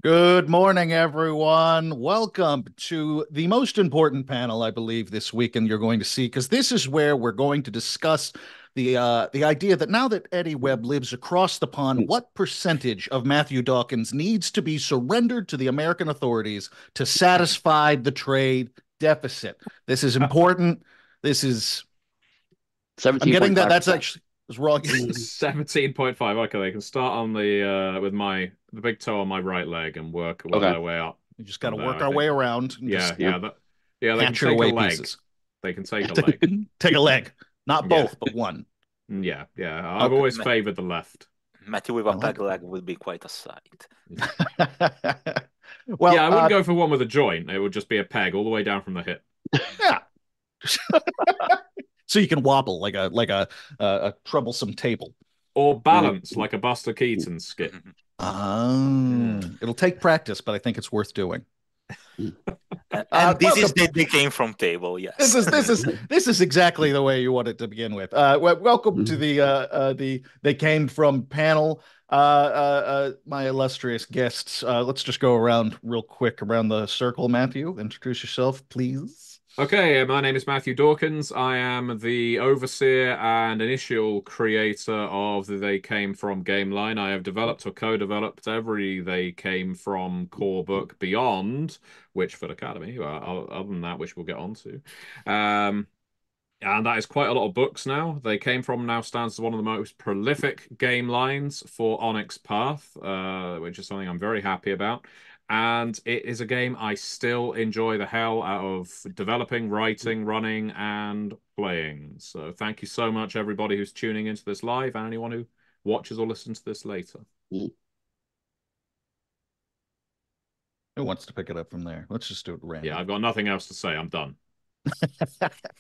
Good morning, everyone. Welcome to the most important panel, I believe, this week, and you're going to see, because this is where we're going to discuss the idea that now that Eddie Webb lives across the pond, what percentage of Matthew Dawkins needs to be surrendered to the American authorities to satisfy the trade deficit? This is important. This is, I'm getting that. That's 17.5%. actually is wrong. 17.5. Okay, they can start on the with the big toe on my right leg and work Okay. their way up We just got from to there, work I our way think. around and just Yeah, Yeah. yeah, yeah, they can hatchet take a away leg. pieces. They can take a leg. Take a leg, not Yeah. both, but one. Yeah, yeah. I've Okay. always favored the left. Matthew with I a like peg leg would be quite a sight. it. Yeah, Well, I wouldn't go for one with a joint. It would just be a peg all the way down from the hip. yeah. So you can wobble like a troublesome table. Or balance like a Buster Keaton skit. It'll take practice, but I think it's worth doing. And this is Welcome. they came from table, yes. This is exactly the way you want it to begin with. Welcome to the they came from panel. My illustrious guests. Let's just go around real quick around the circle. Matthew, introduce yourself, please. Okay, my name is Matthew Dawkins. I am the overseer and initial creator of the They Came From game line. I have developed or co-developed every They Came From core book beyond Witchfoot Academy, other than that, which we'll get on to. And that is quite a lot of books now. They Came From now stands as one of the most prolific game lines for Onyx Path, which is something I'm very happy about. And it is a game I still enjoy the hell out of developing, writing, running, and playing. So thank you so much, everybody who's tuning into this live and anyone who watches or listens to this later. Who wants to pick it up from there? Let's just do it random. Yeah, I've got nothing else to say. I'm done.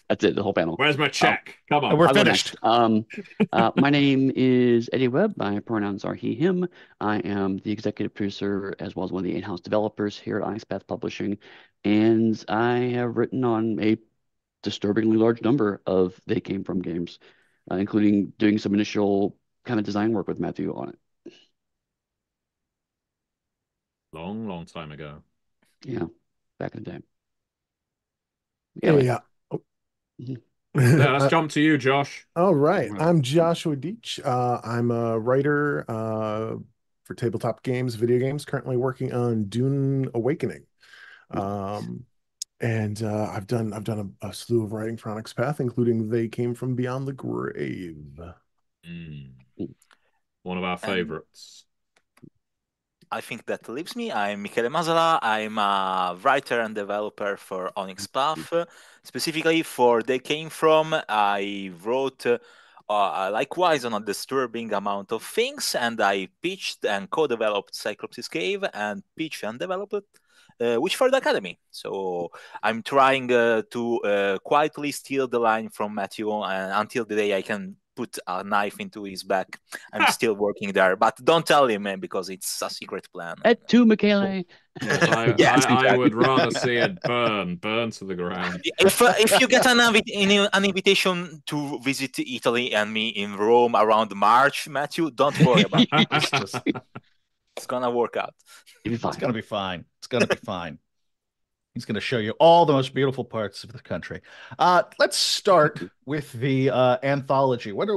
That's it, the whole panel. Where's my check? Come on. We're finished. My name is Eddie Webb. My pronouns are he, him. I am the executive producer as well as one of the in-house developers here at Onyx Path Publishing. And I have written on a disturbingly large number of They Came From games, including doing some initial kind of design work with Matthew on it. Long, long time ago. Yeah, back in the day. Yeah. Yeah, let's jump to you, Josh. All right. I'm Joshua Deach. I'm a writer for tabletop games, video games, currently working on Dune Awakening. And I've done a slew of writing for Onyx Path, including They Came From Beyond the Grave. One of our favorites. I think that leaves me. I'm Michele Masola. I'm a writer and developer for Onyx Path. Specifically for They Came From, I wrote likewise on a disturbing amount of things, and I pitched and co-developed Cyclops' Cave and pitched and developed Witchfoot Academy. So I'm trying to quietly steal the line from Matthew until the day I can put a knife into his back. I'm still working there, but don't tell him, man, because it's a secret plan. Et tu, Michele. Yes, I would rather see it burn to the ground. If you get an invitation to visit Italy and me in Rome around March, Matthew, don't worry about it. It's gonna work out. It's gonna be fine. It's gonna be fine. He's going to show you all the most beautiful parts of the country. Let's start with the anthology. What do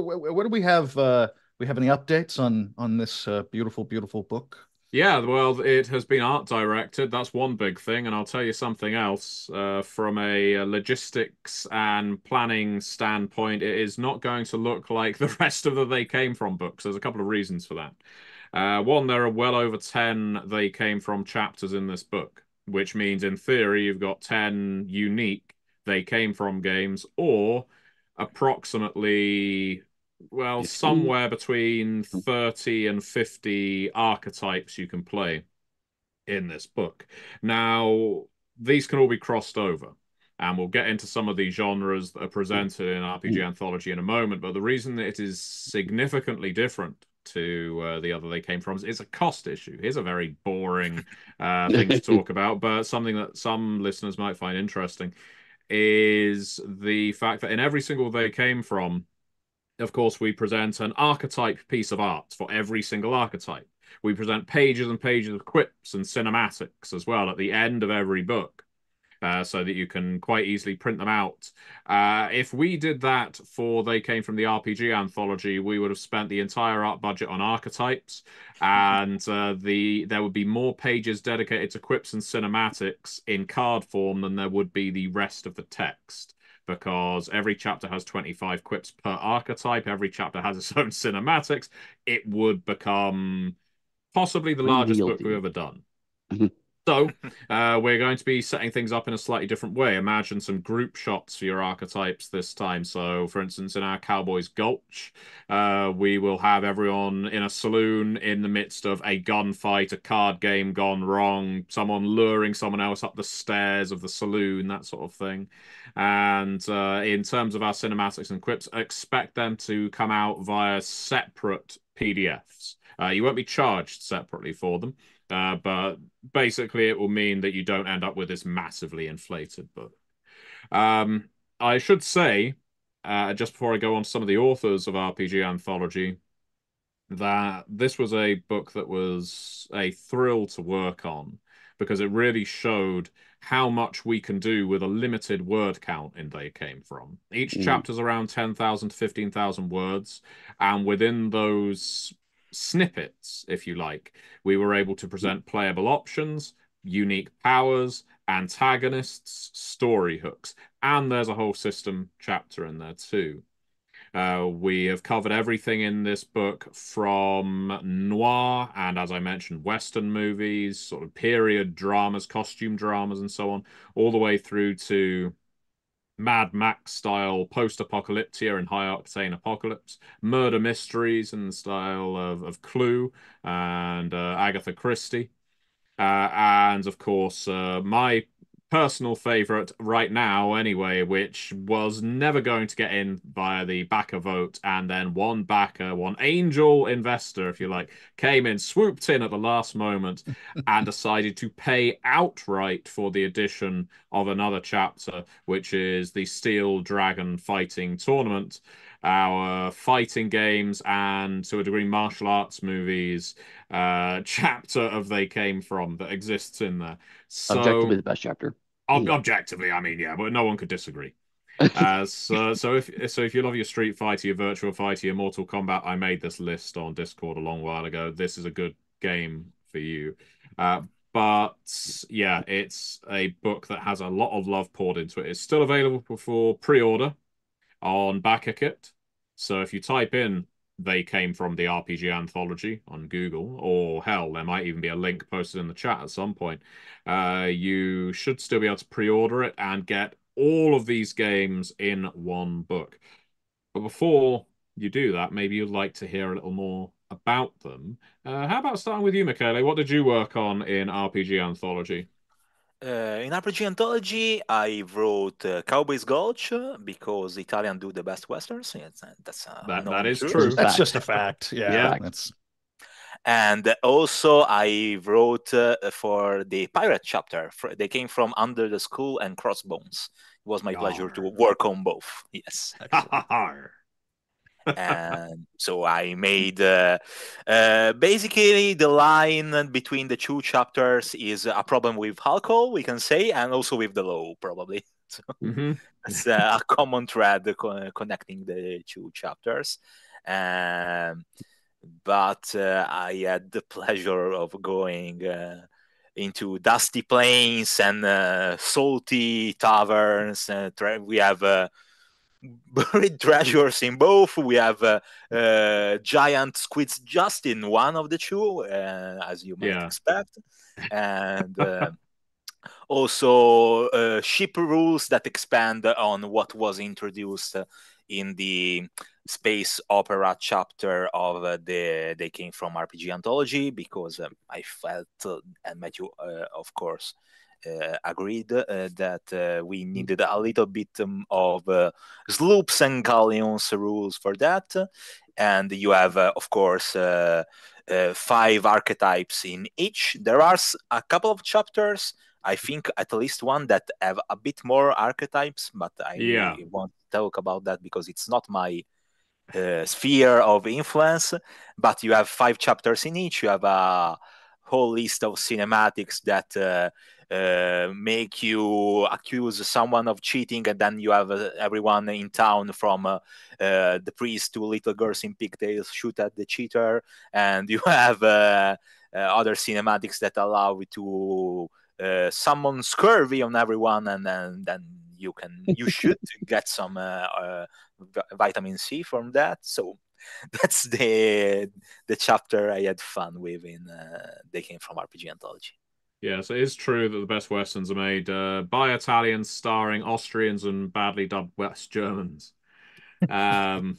we have? We have any updates on this beautiful book? Yeah, well, it has been art directed. That's one big thing, and I'll tell you something else. From a logistics and planning standpoint, it is not going to look like the rest of the They Came From books. There's a couple of reasons for that. One, there are well over 10 They Came From chapters in this book, which means in theory you've got 10 unique They Came From games, or approximately, well, 15. somewhere between 30 and 50 archetypes you can play in this book. Now, these can all be crossed over, and we'll get into some of the genres that are presented in RPG Anthology in a moment, but the reason that it is significantly different to the other They Came From is a cost issue. Here's a very boring thing to talk about, but something that some listeners might find interesting is the fact that in every single They Came From, of course, we present an archetype piece of art for every single archetype. We present pages and pages of quips and cinematics as well at the end of every book. So that you can quite easily print them out. If we did that for They Came from the RPG anthology, we would have spent the entire art budget on archetypes, and there would be more pages dedicated to quips and cinematics in card form than there would be the rest of the text. Because every chapter has 25 quips per archetype, every chapter has its own cinematics, it would become possibly the largest book we've ever done. So, we're going to be setting things up in a slightly different way. Imagine some group shots for your archetypes this time. So, for instance, in our Cowboys Gulch, we will have everyone in a saloon in the midst of a gunfight, a card game gone wrong, someone luring someone else up the stairs of the saloon, that sort of thing. And in terms of our cinematics and quips, expect them to come out via separate PDFs. You won't be charged separately for them. But basically, it will mean that you don't end up with this massively inflated book. I should say, just before I go on to some of the authors of RPG Anthology, that this was a book that was a thrill to work on because it really showed how much we can do with a limited word count in They Came From. Each chapter's around 10,000 to 15,000 words, and within those snippets, if you like, we were able to present playable options, unique powers, antagonists, story hooks, and there's a whole system chapter in there too. We have covered everything in this book from noir and, as I mentioned, Western movies, sort of period dramas, costume dramas, and so on, all the way through to Mad Max style post-apocalyptia and high octane apocalypse, murder mysteries in the style of Clue and Agatha Christie. And of course, my personal favorite right now, anyway, which was never going to get in via the backer vote, and then one backer, one angel investor, if you like, came in, swooped in at the last moment, and decided to pay outright for the addition of another chapter, which is the Steel Dragon Fighting Tournament. Our fighting games and, to a degree, martial arts movies chapter of They Came From that exists in there. So objectively the best chapter. Objectively, I mean, yeah, but no one could disagree. So if you love your Street Fighter, your Virtua Fighter, your Mortal Kombat, I made this list on Discord a long while ago. This is a good game for you. But yeah, it's a book that has a lot of love poured into it. It's still available for pre-order on BackerKit. So if you type in They Came From the RPG Anthology on Google, or hell, there might even be a link posted in the chat at some point, you should still be able to pre-order it and get all of these games in one book. But before you do that, maybe you'd like to hear a little more about them. How about starting with you, Michele? What did you work on in RPG Anthology? In RPG Anthology, I wrote Cowboys Gulch because Italian do the best westerns. That's that is truth. true. That's just a fact. Yeah. Fact. And also, I wrote for the pirate chapter. They came from Under the Skull and Crossbones. It was my pleasure to work on both. Yes. And so I made basically the line between the two chapters is a problem with alcohol, we can say, and also with the law, probably. So it's a common thread connecting the two chapters. But I had the pleasure of going into dusty plains and salty taverns. We have buried treasures in both. We have giant squids just in one of the two, as you might expect. And also ship rules that expand on what was introduced in the space opera chapter of They Came From RPG Anthology, because I felt, and Matthew, of course, agreed that we needed a little bit of sloops and galleons rules for that. And you have, of course, 5 archetypes in each. There are a couple of chapters, I think at least one, that have a bit more archetypes, but I won't talk about that because it's not my sphere of influence, but you have 5 chapters in each. You have a whole list of cinematics that make you accuse someone of cheating, and then you have everyone in town from the priest to little girls in pigtails shoot at the cheater, and you have other cinematics that allow you to summon scurvy on everyone, and then you should get some vitamin C from that. So that's the chapter I had fun with in They Came From RPG Anthology. Yes, it is true that the best westerns are made by Italians starring Austrians and badly dubbed West Germans. From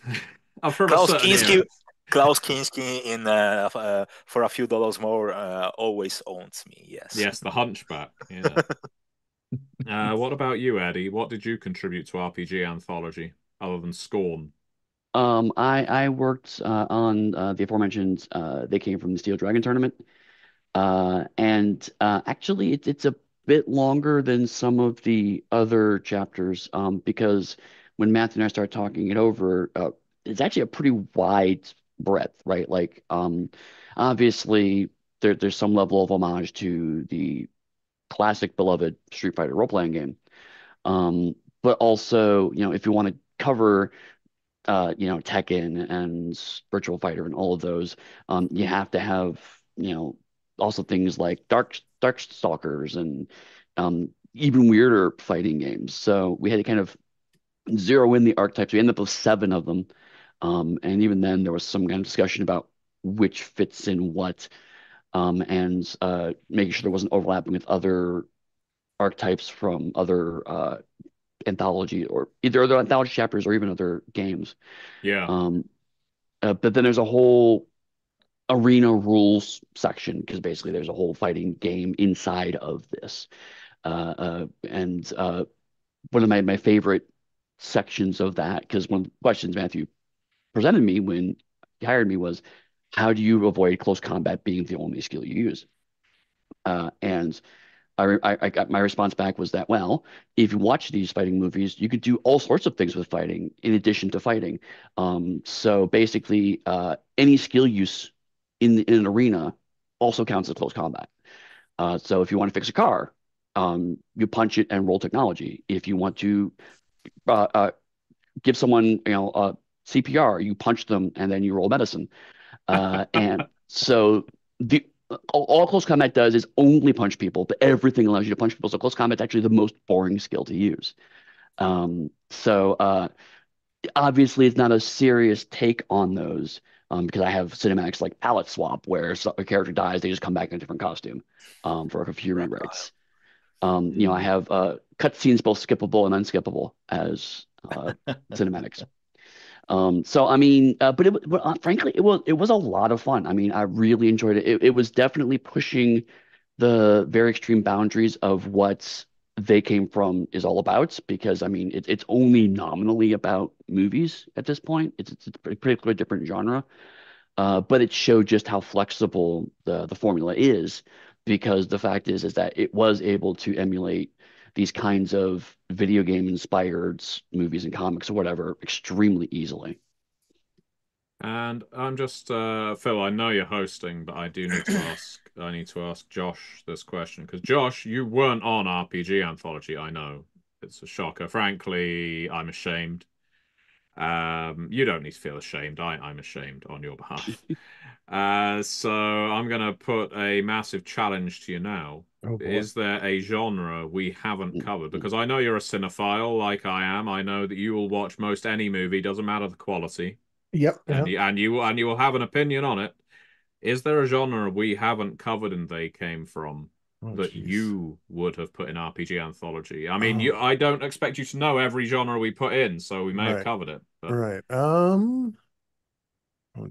a Klaus certain Kinski, era. Klaus Kinski in for a few dollars more always owns me. Yes. Yes, the Hunchback. Yeah. What about you, Eddie? What did you contribute to RPG Anthology other than Scorn? I worked on the aforementioned They Came From the Steel Dragon tournament. And actually, it's a bit longer than some of the other chapters because when Matthew and I started talking it over, it's actually a pretty wide breadth, right? Like, obviously, there's some level of homage to the classic beloved Street Fighter role-playing game. But also, if you want to cover Tekken and Virtual Fighter and all of those, you have to have, also things like Dark Stalkers and even weirder fighting games. So we had to kind of zero in the archetypes. We ended up with 7 of them. And even then, there was some kind of discussion about which fits in what, and making sure there wasn't overlapping with other archetypes from other anthology or either other anthology chapters or even other games. Yeah. But then there's a whole arena rules section because basically there's a whole fighting game inside of this. And one of my favorite sections of that, because one of the questions Matthew presented me when he hired me was, how do you avoid close combat being the only skill you use? And I got my response back was that, well, if you watch these fighting movies, you could do all sorts of things with fighting in addition to fighting. So basically, any skill use in an arena also counts as close combat. So if you want to fix a car, you punch it and roll technology. If you want to uh, uh, give someone, CPR, you punch them and then you roll medicine. And so the all close combat does is only punch people, but everything allows you to punch people. So close combat is actually the most boring skill to use. So obviously it's not a serious take on those because I have cinematics like palette swap where a character dies, they just come back in a different costume for a few rewrites. I have cutscenes both skippable and unskippable as cinematics. So I mean, but frankly, it was a lot of fun. I mean, I really enjoyed it. It was definitely pushing the very extreme boundaries of what They Came From is all about. Because I mean, it's only nominally about movies at this point. It's a pretty different genre, but it showed just how flexible the formula is. Because the fact is that it was able to emulate these kinds of video game inspired movies and comics or whatever extremely easily. And I'm just Phil, I know you're hosting, but I do need to ask Josh this question because Josh, you weren't on RPG Anthology, I know. It's a shocker. Frankly, I'm ashamed. You don't need to feel ashamed. I'm ashamed on your behalf. So I'm gonna put a massive challenge to you now. Oh boy. Is there a genre we haven't covered? Because I know you're a cinephile like I am. I know that you will watch most any movie, doesn't matter the quality. Yep. And Yep. you will have an opinion on it. Is there a genre we haven't covered and They Came From Oh, that geez. you would have put in RPG Anthology? I mean, Oh, I don't expect you to know every genre we put in, so we may have right. covered it, but Right. Oh,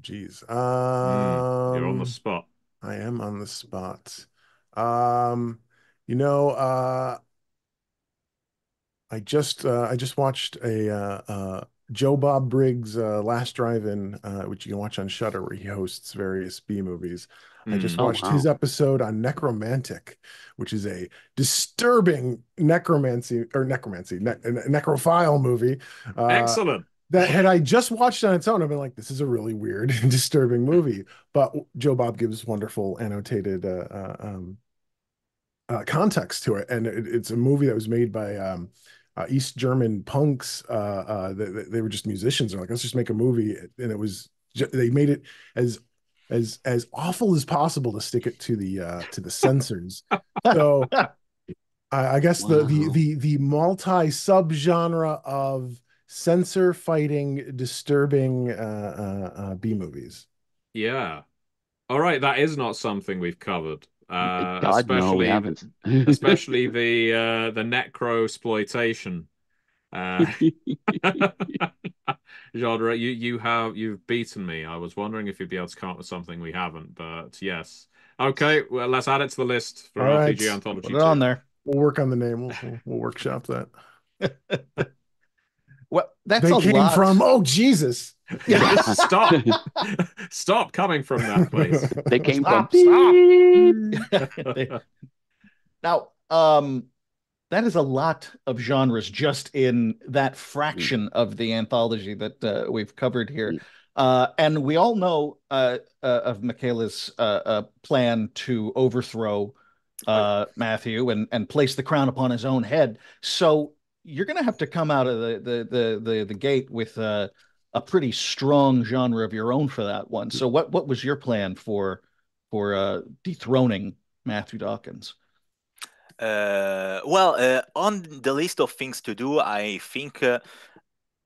geez. you're on the spot. I am on the spot. Um, you know, I just watched a Joe Bob Briggs Last Drive-In, which you can watch on Shudder, where he hosts various B movies. I just Oh watched his wow. episode on Necromantic, which is a disturbing necromancy or necrophile movie. Uh, Excellent. that had I just watched on its own, I've been like, this is a really weird and disturbing movie. But Joe Bob gives wonderful annotated context to it, and it's a movie that was made by East German punks. They were just musicians. They're like, let's just make a movie, and they made it as awful as possible to stick it to the censors. So I guess the multi subgenre of censor fighting disturbing B movies. Yeah. All right, that is not something we've covered. God, no, we Especially haven't. especially the necro exploitation uh genre. You've beaten me. I was wondering if you'd be able to come up with something we haven't, but yes. Okay, well, let's add it to the list for All right, RPG Anthology Put it on 2. there. we'll work on the name. We'll workshop that. Well, that's They a came lot. from, oh Jesus. Yeah, stop. Stop coming from that place. They came Stop, from. stop. Now, that is a lot of genres just in that fraction of the anthology that we've covered here. And we all know of Michaela's plan to overthrow Matthew and place the crown upon his own head. So you're going to have to come out of the gate with a pretty strong genre of your own for that one. So what was your plan for dethroning Matthew Dawkins? On the list of things to do, I think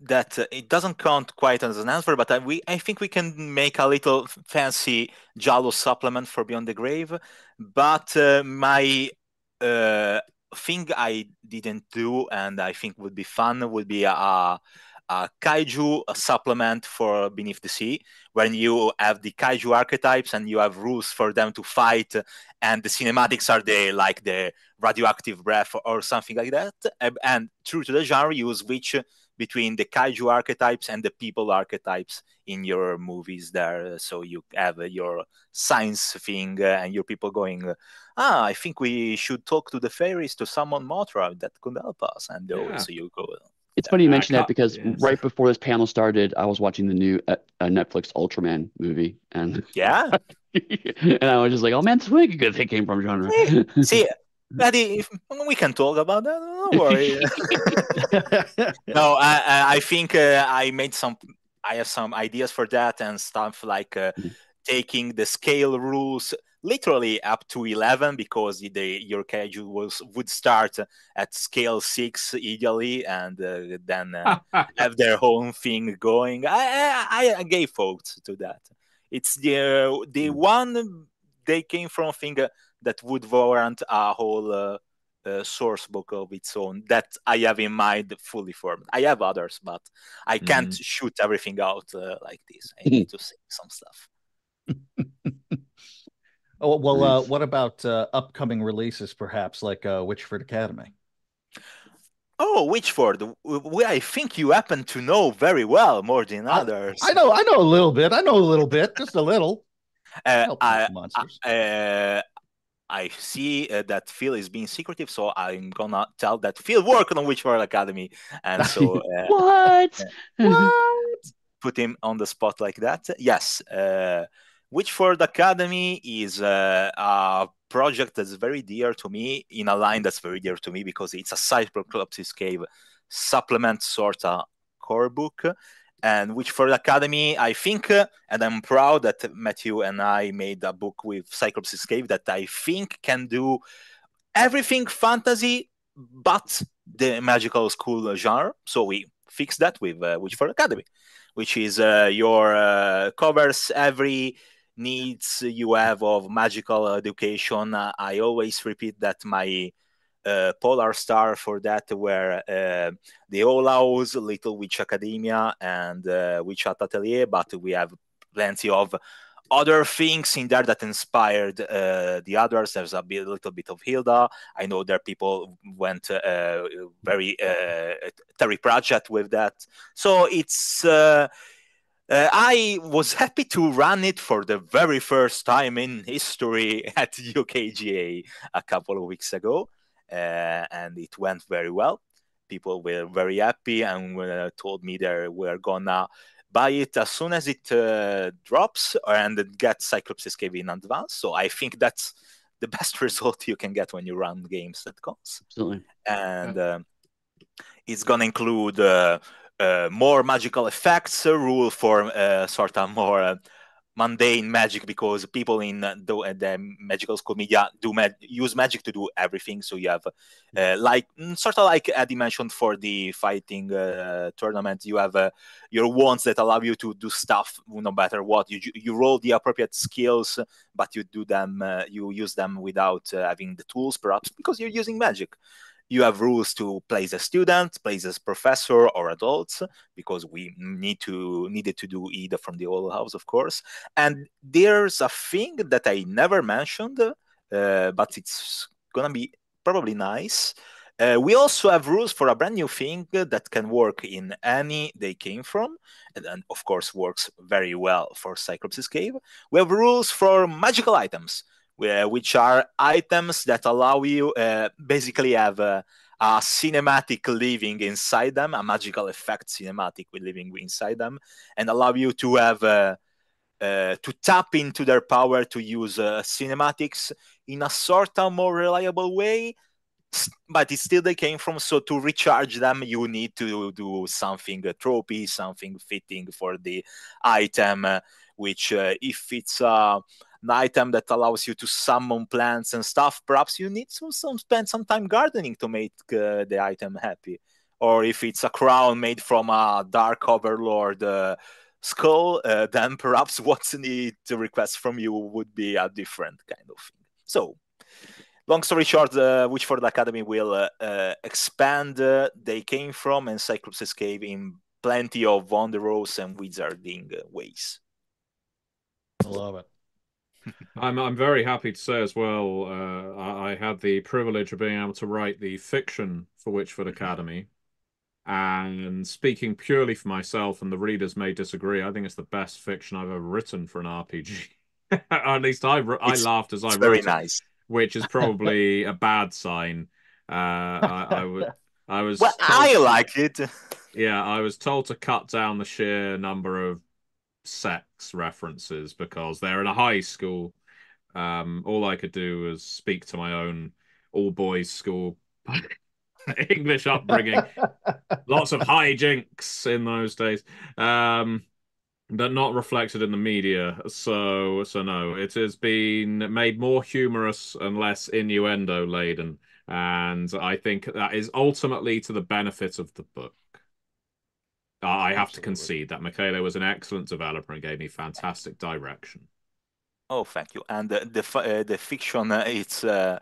that it doesn't count quite as an answer, but I think we can make a little fancy Jalo supplement for Beyond the Grave. But my thing I didn't do, and I think would be fun, would be a kaiju supplement for Beneath the Sea, when you have the kaiju archetypes and you have rules for them to fight, and the cinematics are there, like the radioactive breath or something like that. And true to the genre, you switch between the kaiju archetypes and the people archetypes in your movies there. So you have your science thing and your people going, I think we should talk to the fairies to summon Mothra that could help us. And Yeah. so you go. It's funny you mention that because yes. right before this panel started, I was watching the new Netflix Ultraman movie, and Yeah. and I was just like, oh man, this is really good. They came from genre. See, Maddie, we can talk about that. Don't worry. No, I think I have some ideas for that and stuff like taking the scale rules literally up to 11, because your kaiju would start at scale 6 ideally, and then have their own thing going. I gave thoughts to that. It's the one they came from thing that would warrant a whole source book of its own that I have in mind fully formed. I have others, but I can't shoot everything out like this. I need to say some stuff. Oh, well, Nice. what about upcoming releases, perhaps, like Witchford Academy? Oh, Witchford, I think you happen to know very well more than others. I know a little bit. I know a little bit, just a little. Help these monsters. I see that Phil is being secretive, so I'm gonna tell that Phil worked on Witchford Academy, and so What? put him on the spot like that. Yes, Witchford Academy is a project that's very dear to me, in a line that's very dear to me, because it's a Cyclops Cave supplement sort of core book. And Witchford Academy, I think, and I'm proud that Matthew and I made a book with Cyclops Cave that I think can do everything fantasy but the magical school genre. So we fixed that with Witchford Academy, which is your covers every needs you have of magical education. I always repeat that my polar star for that were the All House, Little Witch Academia, and Witch Hat Atelier, but we have plenty of other things in there that inspired the others. There's a little bit of Hilda. I know there people went very Terry Pratchett with that. So it's I was happy to run it for the very first time in history at UKGA a couple of weeks ago, and it went very well. people were very happy and told me they were gonna buy it as soon as it drops and get Cyclops Escape in advance. So I think that's the best result you can get when you run games at cons. Absolutely. And it's gonna include more magical effects, rule for sort of more mundane magic, because people in the magical school media use magic to do everything. So you have like sort of like Eddie mentioned for the fighting tournament, you have your wands that allow you to do stuff no matter what. You roll the appropriate skills, but you do them, you use them without having the tools, perhaps because you're using magic. You have rules to place as student, place as professor or adults, because we needed to do either from the old house, of course. And there's a thing that I never mentioned, but it's gonna be probably nice. We also have rules for a brand new thing that can work in any they came from, and of course works very well for Cyclops Escape. We have rules for magical items, which are items that allow you basically have a cinematic living inside them, a magical effect cinematic with living inside them, and allow you to have to tap into their power to use cinematics in a sort of more reliable way. But it's still they came from. So to recharge them, you need to do something tropey, something fitting for the item, which if it's an item that allows you to summon plants and stuff, perhaps you need to spend some time gardening to make the item happy. Or if it's a crown made from a dark overlord skull, then perhaps what's the request from you would be a different kind of thing. So long story short, Witchford Academy will expand they came from and Cyclops Escape in plenty of wondrous and wizarding ways. I love it. I'm very happy to say as well, I had the privilege of being able to write the fiction for Witchford Academy. And speaking purely for myself, and the readers may disagree, I think it's the best fiction I've ever written for an RPG. At least I laughed as I wrote very it, nice. which is probably a bad sign. I was well, told, I like it. Yeah, I was told to cut down the sheer number of sex references because they're in a high school. All I could do was speak to my own all boys school English upbringing. Lots of hijinks in those days. But not reflected in the media. So no, it has been made more humorous and less innuendo laden. And I think that is ultimately to the benefit of the book. I have to concede that Michele was an excellent developer and gave me fantastic direction. Oh, thank you. And the fiction, it's a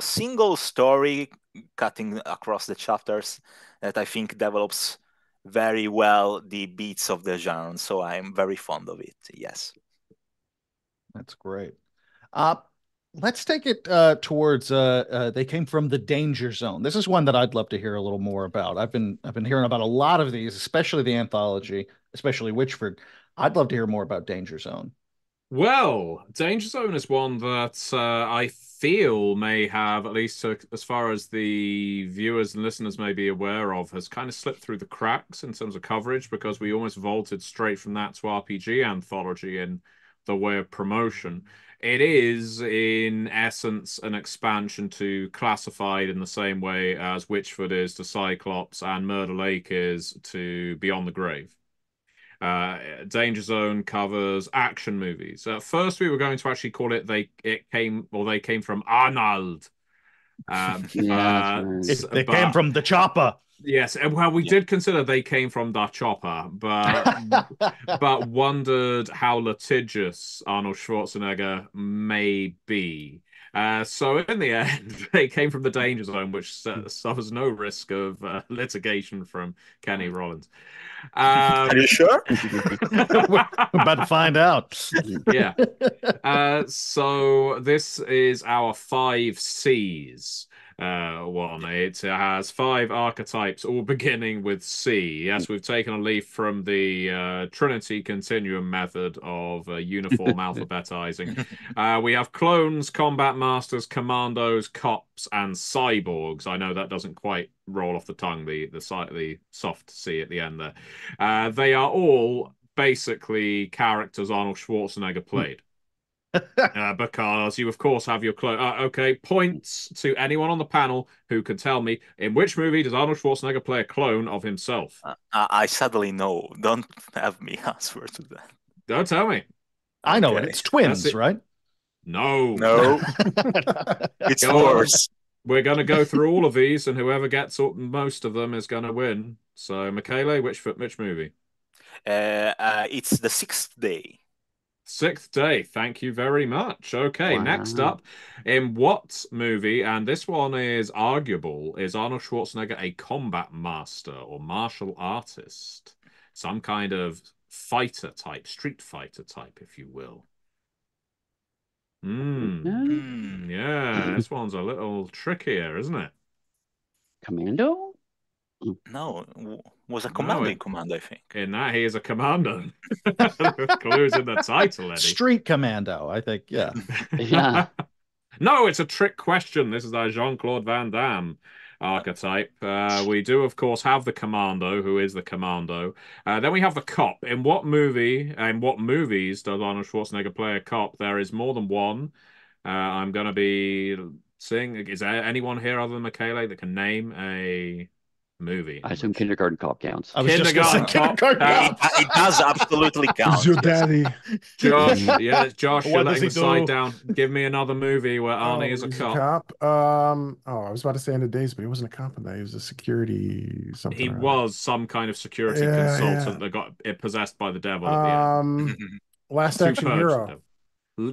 single story cutting across the chapters that I think develops very well the beats of the genre. So I'm very fond of it. Yes. That's great. Let's take it towards they came from the danger zone. This is one that I'd love to hear a little more about. I've been hearing about a lot of these, especially the anthology, especially Witchford. I'd love to hear more about Danger Zone. Well, Danger Zone is one that I feel may have, at least as far as the viewers and listeners may be aware of, has kind of slipped through the cracks in terms of coverage because we almost vaulted straight from that to RPG anthology in the way of promotion. It is, in essence, an expansion to Classified in the same way as Witchford is to Cyclops and Murder Lake is to Beyond the Grave. Danger Zone covers action movies. At first, we were going to actually call it they came from Arnold. Yeah, that's They came from the chopper. Yes, well, we did consider they came from the chopper, but wondered how litigious Arnold Schwarzenegger may be. So in the end, they came from the Danger Zone, which suffers no risk of litigation from Kenny Rollins. Are you sure? We're about to find out. Yeah. So this is our 5 C's. one. It has 5 archetypes, all beginning with C. Yes, we've taken a leaf from the Trinity Continuum method of uniform alphabetizing. We have clones, combat masters, commandos, cops, and cyborgs. I know that doesn't quite roll off the tongue, the soft C at the end there. They are all basically characters Arnold Schwarzenegger played. Because you, of course, have your clone. Okay, points to anyone on the panel who can tell me in which movie does Arnold Schwarzenegger play a clone of himself? I sadly know. Don't have me answer to that. Don't tell me. I know it. Okay. It's twins, right? No. No, it's Go on. worse. We're going to go through all of these, and whoever gets most of them is going to win. So, Michele, which movie? It's the 6th day. 6th Day. Thank you very much. Okay, Wow. next up, in what movie, and this one is arguable, is Arnold Schwarzenegger a combat master or martial artist? Some kind of fighter type, street fighter type, if you will. Yeah, this one's a little trickier, isn't it? Commando? No, was a No, commando in commando, I think. In that, he is a commando. Clues in the title, Eddie. Street Commando, I think. Yeah. Yeah. No, it's a trick question. This is our Jean-Claude Van Damme archetype. We do, of course, have the commando, who is the commando. Then we have the cop. In what movies does Arnold Schwarzenegger play a cop? There is more than one. I'm going to be seeing. Is there anyone here other than Michele that can name a movie? I assume Kindergarten Cop counts. I was just going to say Kindergarten Kindergarten Cop. Cop. It does absolutely count. Who's your yes. daddy? Josh, yeah, Josh, you're What does letting he the side do? down. Give me another movie where Arnie is a he's cop. Oh, I was about to say End of Days, but he wasn't a cop in that. He was a security something. He was some kind of security Yeah, consultant yeah. that got possessed by the devil at the end. Last To Action purge the Hero. devil.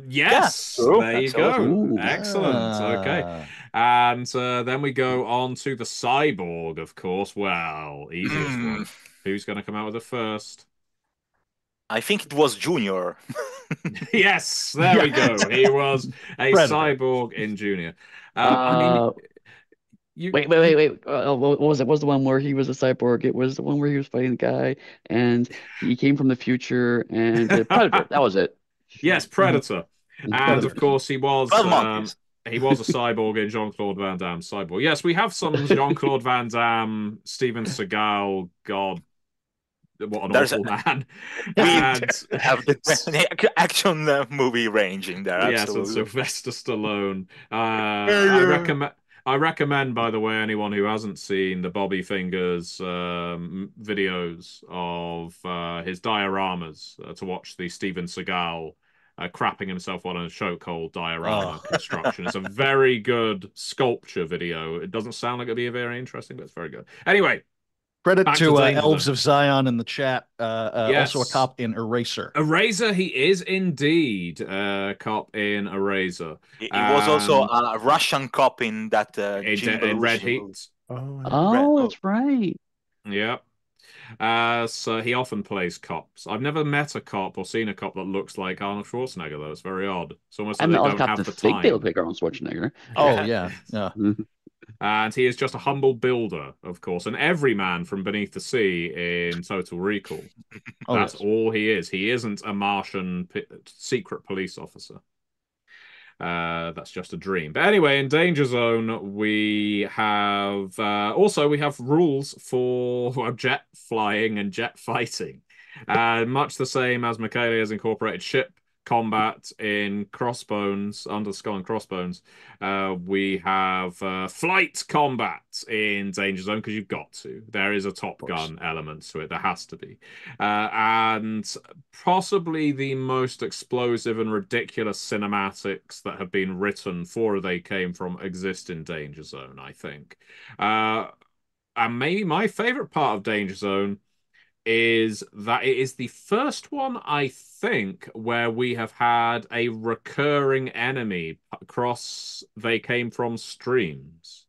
Yes, true. there you Absolutely. go. Ooh. Excellent. Okay. And then we go on to the cyborg, of course. Well, easiest one. Who's going to come out with it first? I think it was Junior. Yes, there we go. He was a Predator. cyborg in Junior. I mean, you. Wait. What was it? What was the one where he was a cyborg? It was the one where he was fighting the guy and he came from the future and Predator. That was it. Yes, Predator. And of course, he was 12 monkeys. he was a cyborg in Jean-Claude Van Damme's Cyborg. Yes, we have some Jean-Claude Van Damme, Steven Seagal. God, what an There's awful man. We And have the action movie range in there. yes, and Absolutely. Sylvester Stallone. Yeah. I recommend, by the way, anyone who hasn't seen the Bobby Fingers videos of his dioramas to watch the Steven Seagal crapping himself on a chokehold diorama construction. It's a very good sculpture video. It doesn't sound like it'd be very interesting, but it's very good. Anyway, Credit back to Danger Elves Zone. of Zion in the chat. Yes. Also a cop in Eraser. Eraser, he is indeed a cop in Eraser. He was also a Russian cop in that in Red Heat. Oh, that's right. Yeah. So he often plays cops. I've never met a cop or seen a cop that looks like Arnold Schwarzenegger, though. It's very odd. It's almost I like met they all the don't cops have that the think they look time. like Arnold Schwarzenegger. Oh, yeah. And he is just a humble builder, of course, an everyman from beneath the sea in Total Recall. That's all he is. He isn't a Martian secret police officer. That's just a dream. But anyway, in Danger Zone, we have we have rules for jet flying and jet fighting. Much the same as Michele has incorporated ship combat in Crossbones, Under the Skull and Crossbones. We have flight combat in Danger Zone because you've got to. There is a Top Gun element to it. There has to be. And possibly the most explosive and ridiculous cinematics that have been written for They Came From exist in Danger Zone, I think. And maybe my favorite part of Danger Zone is that it is the first one, I think, where we have had a recurring enemy across They Came From streams.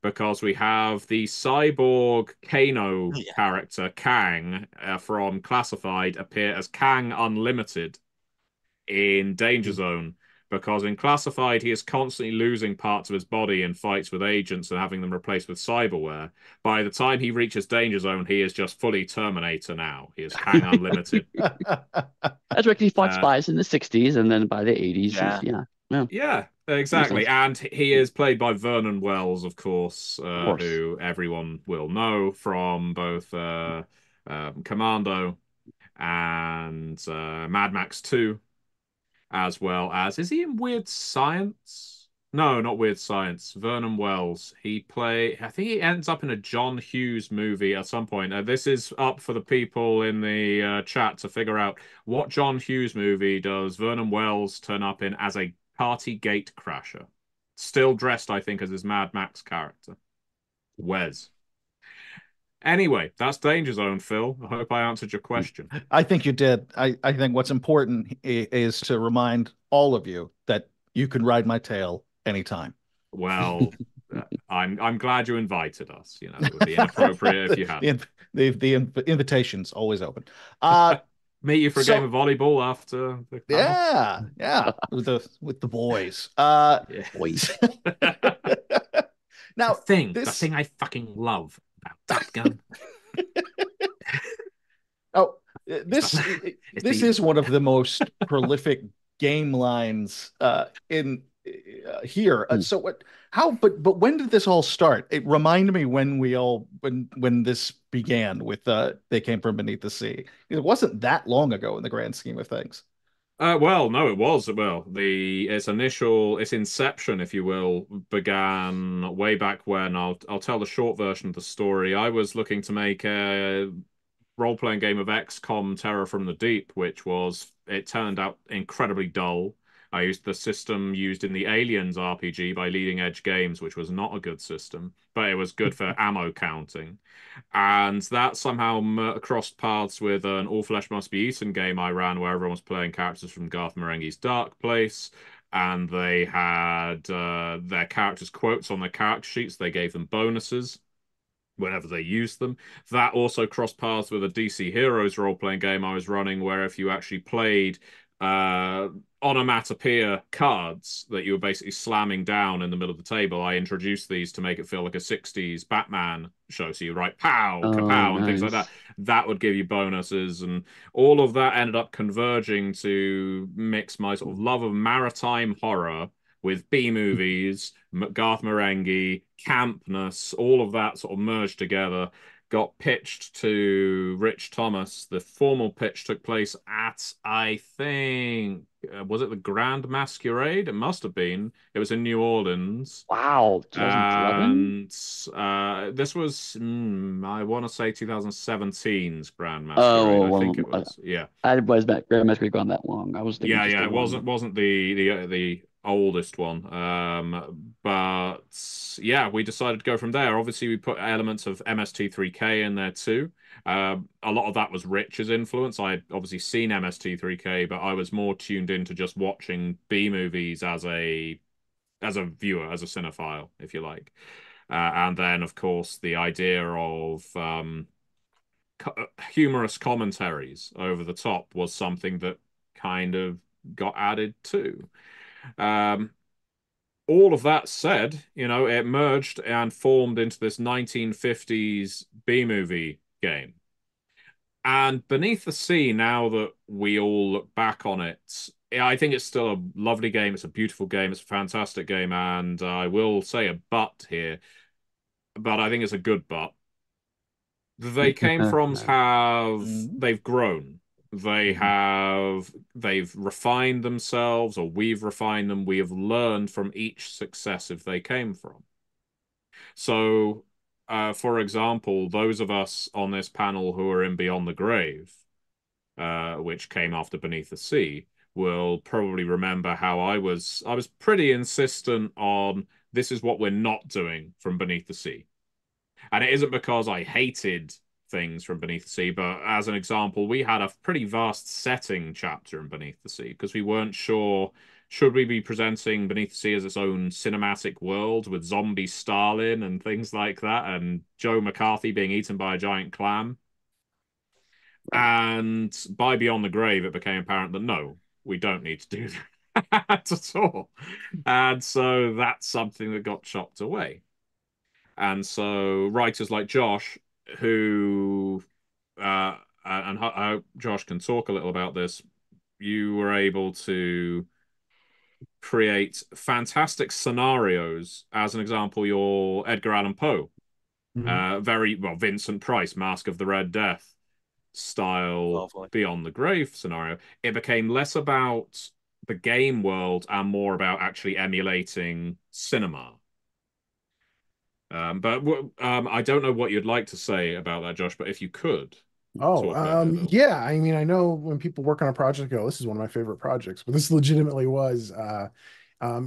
Because we have the cyborg Kano character, Kang, from Classified, appear as Kang Unlimited in Danger Zone. because in Classified, he is constantly losing parts of his body in fights with agents and having them replaced with cyberware. By the time he reaches Danger Zone, he is just fully Terminator now. He is Kang Unlimited. That's right. He fought spies in the 60s, and then by the 80s, Yeah. Yeah, exactly. And he is played by Vernon Wells, of course, who everyone will know from both Commando and Mad Max 2, as well as, is he in Weird Science? No, not Weird Science. Vernon Wells. I think he ends up in a John Hughes movie at some point. This is up for the people in the chat to figure out what John Hughes movie does Vernon Wells turn up in as a party gate crasher. Still dressed, I think, as his Mad Max character. Wes. Anyway, that's Danger Zone, Phil. I hope I answered your question. I think you did. I think what's important is to remind all of you that you can ride my tail anytime. Well, I'm glad you invited us. You know, it would be inappropriate if you hadn't. The invitation's always open. Meet you for a game of volleyball after the panel. Yeah, with the boys. Yeah. Boys. Now the thing I fucking love about Top Gun. Oh, this is one of the most prolific game lines in here. So what? How? But when did this all start? It reminded me when this began with They Came From Beneath the Sea. It wasn't that long ago in the grand scheme of things. Well, no, it was. Well, its inception, if you will, began way back when. I'll tell the short version of the story. I was looking to make a role-playing game of XCOM Terror from the Deep, it turned out incredibly dull. I used the system used in the Aliens RPG by Leading Edge Games, which was not a good system, but it was good for ammo counting. And that somehow crossed paths with an All Flesh Must Be Eaten game I ran, where everyone was playing characters from Garth Marenghi's Dark Place, and they had their characters' quotes on their character sheets. They gave them bonuses whenever they used them. That also crossed paths with a DC Heroes role-playing game I was running, where if you actually played onomatopoeia cards that you were basically slamming down in the middle of the table, I introduced these to make it feel like a 60s Batman show. So you write pow, kapow, and things like that. That would give you bonuses, and all of that ended up converging to mix my sort of love of maritime horror with B movies, Garth Marenghi, campness, all of that sort of merged together. Got pitched to Rich Thomas. The formal pitch took place at, I think, was it the Grand Masquerade? It must have been. It was in New Orleans. Wow, 2011? And this was, I want to say 2017's Grand Masquerade. I think it was. Yeah. I was Grand Masquerade gone that long. I was thinking Yeah. It wasn't the oldest one. But yeah, we decided to go from there. Obviously, we put elements of MST3K in there too. A lot of that was Rich's influence. I had obviously seen MST3K, but I was more tuned into just watching B movies as a viewer, as a cinephile, if you like. And then, of course, the idea of humorous commentaries over the top was something that kind of got added too. All of that said, it merged and formed into this 1950s B-movie game. And Beneath the Sea, now that we all look back on it, I think it's still a lovely game. It's a beautiful game. It's a fantastic game. And I will say a but here, but I think it's a good but. They came froms they've grown. They've refined themselves, or we've refined them. We have learned from each successive they came from. So, for example, those of us on this panel who are in Beyond the Grave, which came after Beneath the Sea, will probably remember how I was pretty insistent on this is what we're not doing from Beneath the Sea. And it isn't because I hated things from Beneath the Sea, but as an example, we had a pretty vast setting chapter in Beneath the Sea because we weren't sure, should we be presenting Beneath the Sea as its own cinematic world with zombie Stalin and things like that, and Joe McCarthy being eaten by a giant clam? And by Beyond the Grave, it became apparent that no, we don't need to do at all. And so that's something that got chopped away. And so writers like Josh, who and I hope Josh can talk a little about this, you were able to create fantastic scenarios. As an example, your Edgar Allan Poe, Mhm. very well, Vincent Price, Mask of the Red Death style Lovely. Beyond the Grave scenario. It became less about the game world and more about actually emulating cinema. But I don't know what you'd like to say about that, Josh, but if you could Oh, talk about it a little. yeah. I mean, I know when people work on a project, go, this is one of my favorite projects, but this legitimately was, when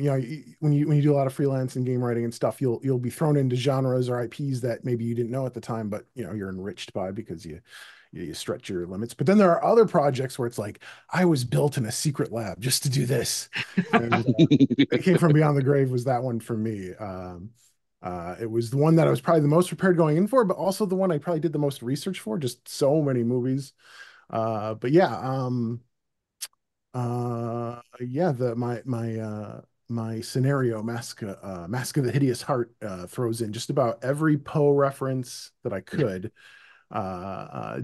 you do a lot of freelance and game writing and stuff, you'll be thrown into genres or IPs that maybe you didn't know at the time, but you're enriched by because you stretch your limits. But then there are other projects where it's like, I was built in a secret lab just to do this, and it came from Beyond the Grave was that one for me. It was the one that I was probably the most prepared going in for, but also the one I probably did the most research for. Just so many movies. But yeah, yeah. My scenario Mask of the Hideous Heart throws in just about every Poe reference that I could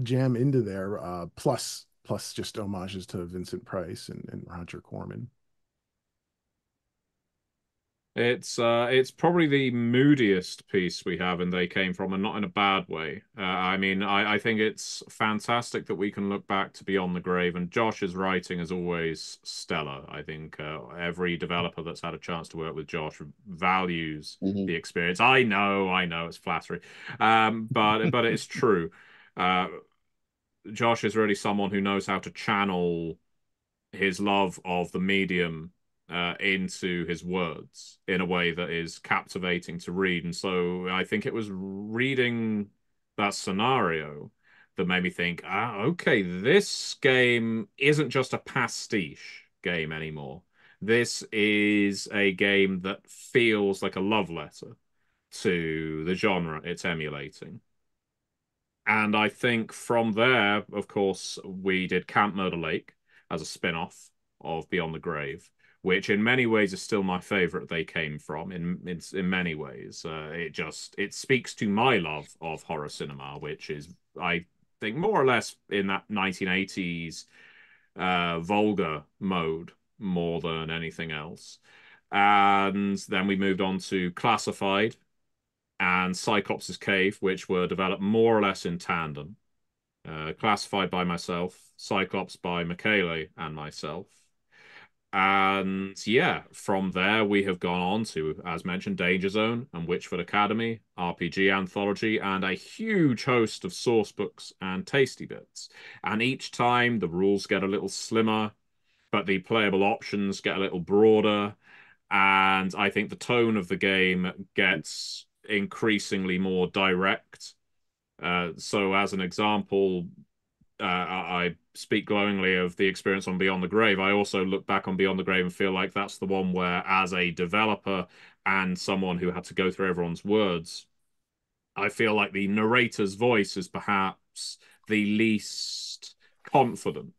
jam into there. Plus just homages to Vincent Price and Roger Corman. It's probably the moodiest piece we have, and they came from, and not in a bad way. I mean, I think it's fantastic that we can look back to Beyond the Grave, and Josh's writing is always stellar. I think every developer that's had a chance to work with Josh values Mhm. the experience. I know, it's flattery, but it's true. Uh, Josh is really someone who knows how to channel his love of the medium into his words in a way that is captivating to read. And so I think it was reading that scenario that made me think, okay, this game isn't just a pastiche game anymore. This is a game that feels like a love letter to the genre it's emulating. And I think from there, of course, we did Camp Murder Lake as a spin-off of Beyond the Grave, which in many ways is still my favorite they came from in many ways. It speaks to my love of horror cinema, which is I think more or less in that 1980s vulgar mode more than anything else. And then we moved on to Classified, and Cyclops' Cave, which were developed more or less in tandem. Classified by myself, Cyclops by Michele and myself. And yeah, from there we have gone on to, as mentioned, Danger Zone and Witchfoot Academy, RPG Anthology, and a huge host of source books and tasty bits. And each time the rules get a little slimmer, but the playable options get a little broader, and I think the tone of the game gets increasingly more direct. So, as an example, I speak glowingly of the experience on Beyond the Grave. I also look back on Beyond the Grave and feel like that's the one where, as a developer and someone who had to go through everyone's words, I feel like the narrator's voice is perhaps the least confident.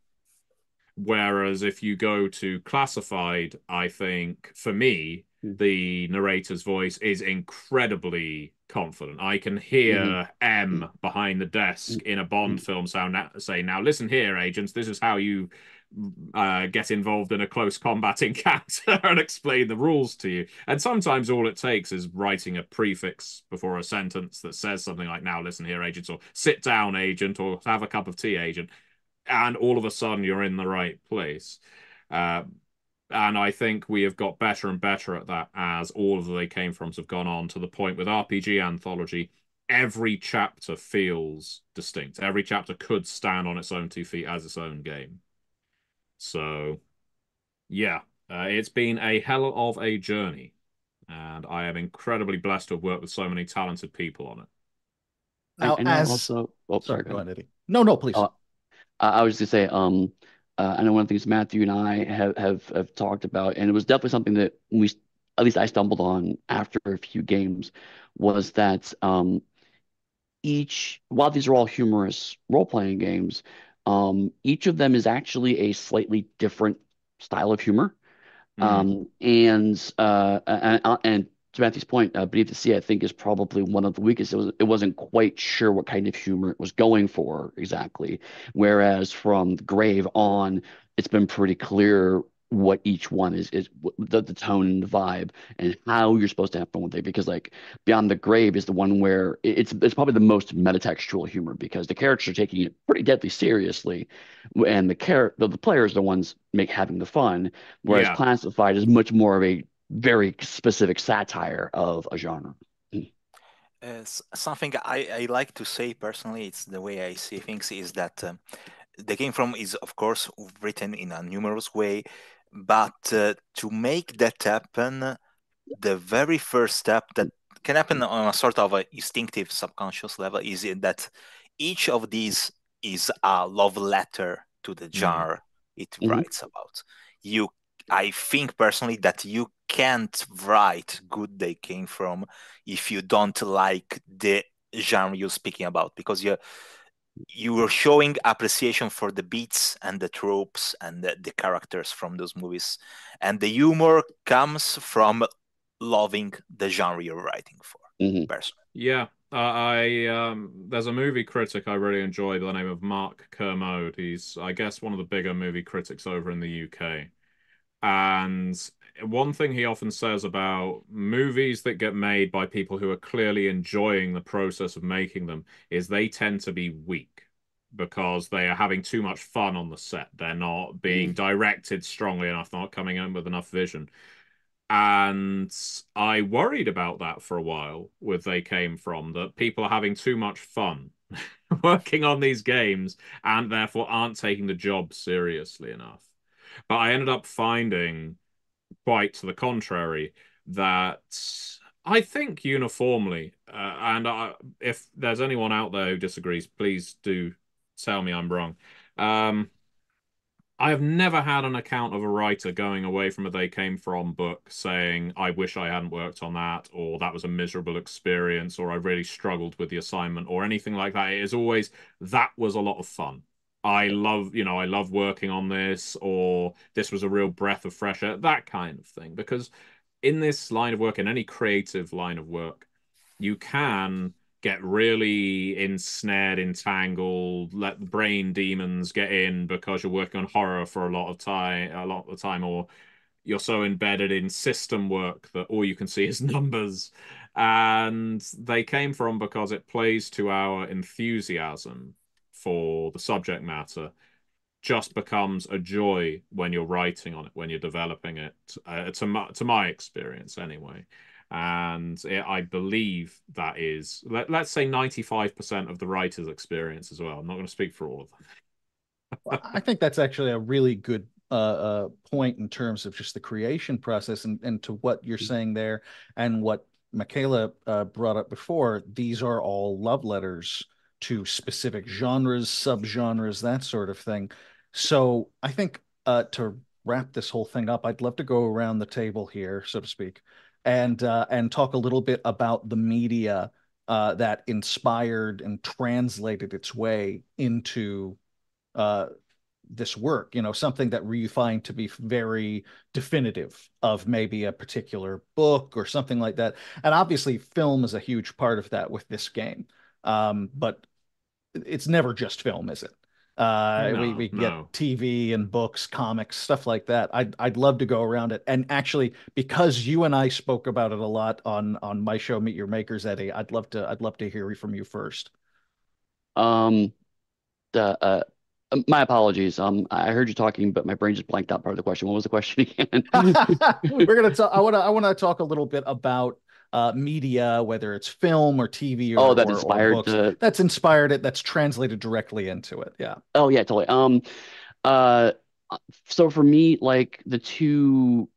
Whereas if you go to Classified, I think for me, Mhm. the narrator's voice is incredibly confident. I can Mhm. hear M behind the desk in a Bond Mhm. film say, "Now listen here, agents. This is how you get involved in a close combat encounter and explain the rules to you." And sometimes all it takes is writing a prefix before a sentence that says something like, "Now listen here, agents," or "Sit down, agent," or "Have a cup of tea, agent," and all of a sudden you're in the right place. Uh, and I think we have got better and better at that as all of the They Came Froms have gone on, to the point with RPG Anthology, every chapter feels distinct. Every chapter could stand on its own 2 feet as its own game. So, yeah, it's been a hell of a journey, and I am incredibly blessed to have worked with so many talented people on it. I, Now, I know as also. Oh, sorry, sorry, go go ahead. ahead, Eddie. No, no, please. I was just gonna say, I know one of the things Matthew and I have talked about, and it was definitely something that at least I stumbled on after a few games, was that while these are all humorous role-playing games, each of them is actually a slightly different style of humor. And to Matthew's point, Beneath the Sea, I think, is probably one of the weakest. It wasn't quite sure what kind of humor it was going for exactly. Whereas from the Grave on, it's been pretty clear what each one is the tone and the vibe and how you're supposed to have fun with it. Because like Beyond the Grave is the one where it's probably the most metatextual humor because the characters are taking it pretty deadly seriously, and the players are the ones having the fun. Whereas Yeah. Classified is much more of a very specific satire of a genre. Something I like to say personally, it's the way I see things, is that the game from is of course written in a numerous way, but to make that happen, the very first step that can happen on a sort of a instinctive subconscious level is that each of these is a love letter to the genre it Mhm. writes about. You, I think personally that you can't write Good They Came From if you don't like the genre you're speaking about, because you were showing appreciation for the beats and the tropes and the characters from those movies, and the humor comes from loving the genre you're writing for. Mhm. Personally, Yeah, there's a movie critic I really enjoy by the name of Mark Kermode. He's, I guess, one of the bigger movie critics over in the UK. And one thing he often says about movies that get made by people who are clearly enjoying the process of making them is they tend to be weak because they are having too much fun on the set. They're not being directed strongly enough, not coming in with enough vision. And I worried about that for a while with They Came From, that people are having too much fun working on these games and therefore aren't taking the job seriously enough. But I ended up finding, quite to the contrary, that I think uniformly, if there's anyone out there who disagrees, please do tell me I'm wrong. Um, I have never had an account of a writer going away from a They Came From book saying, I wish I hadn't worked on that, or that was a miserable experience, or I really struggled with the assignment, or anything like that. It is always, that was a lot of fun. I love working on this, or this was a real breath of fresh air, that kind of thing. Because in this line of work, in any creative line of work, you can get really ensnared, entangled, let the brain demons get in because you're working on horror for a lot of the time, or you're so embedded in system work that all you can see is numbers. And They Came From, because it plays to our enthusiasm for the subject matter, just becomes a joy when you're writing on it, when you're developing it, to my experience anyway. And I believe that is, let's say 95% of the writer's experience as well. I'm not going to speak for all of them. Well, I think that's actually a really good point in terms of just the creation process and to what you're saying there and what Michaela brought up before. These are all love letters to specific genres, subgenres, that sort of thing. So I think to wrap this whole thing up, I'd love to go around the table here, so to speak, and talk a little bit about the media that inspired and translated its way into uh, this work, something that you find to be very definitive of maybe a particular book or something like that. And obviously, film is a huge part of that with this game. But it's never just film, is it? We No, can get no. TV and books, comics, stuff like that. I'd love to go around it. And actually, because you and I spoke about it a lot on my show, Meet Your Makers, Eddie, I'd love to hear from you first. Um, the My apologies. I heard you talking, but my brain just blanked out part of the question. What was the question again? We're gonna talk. I want to talk a little bit about media, whether it's film or TV Oh, or, that or inspired books the. that's inspired it, that's translated directly into it. Yeah. Oh yeah, totally. Uh, so for me, like the two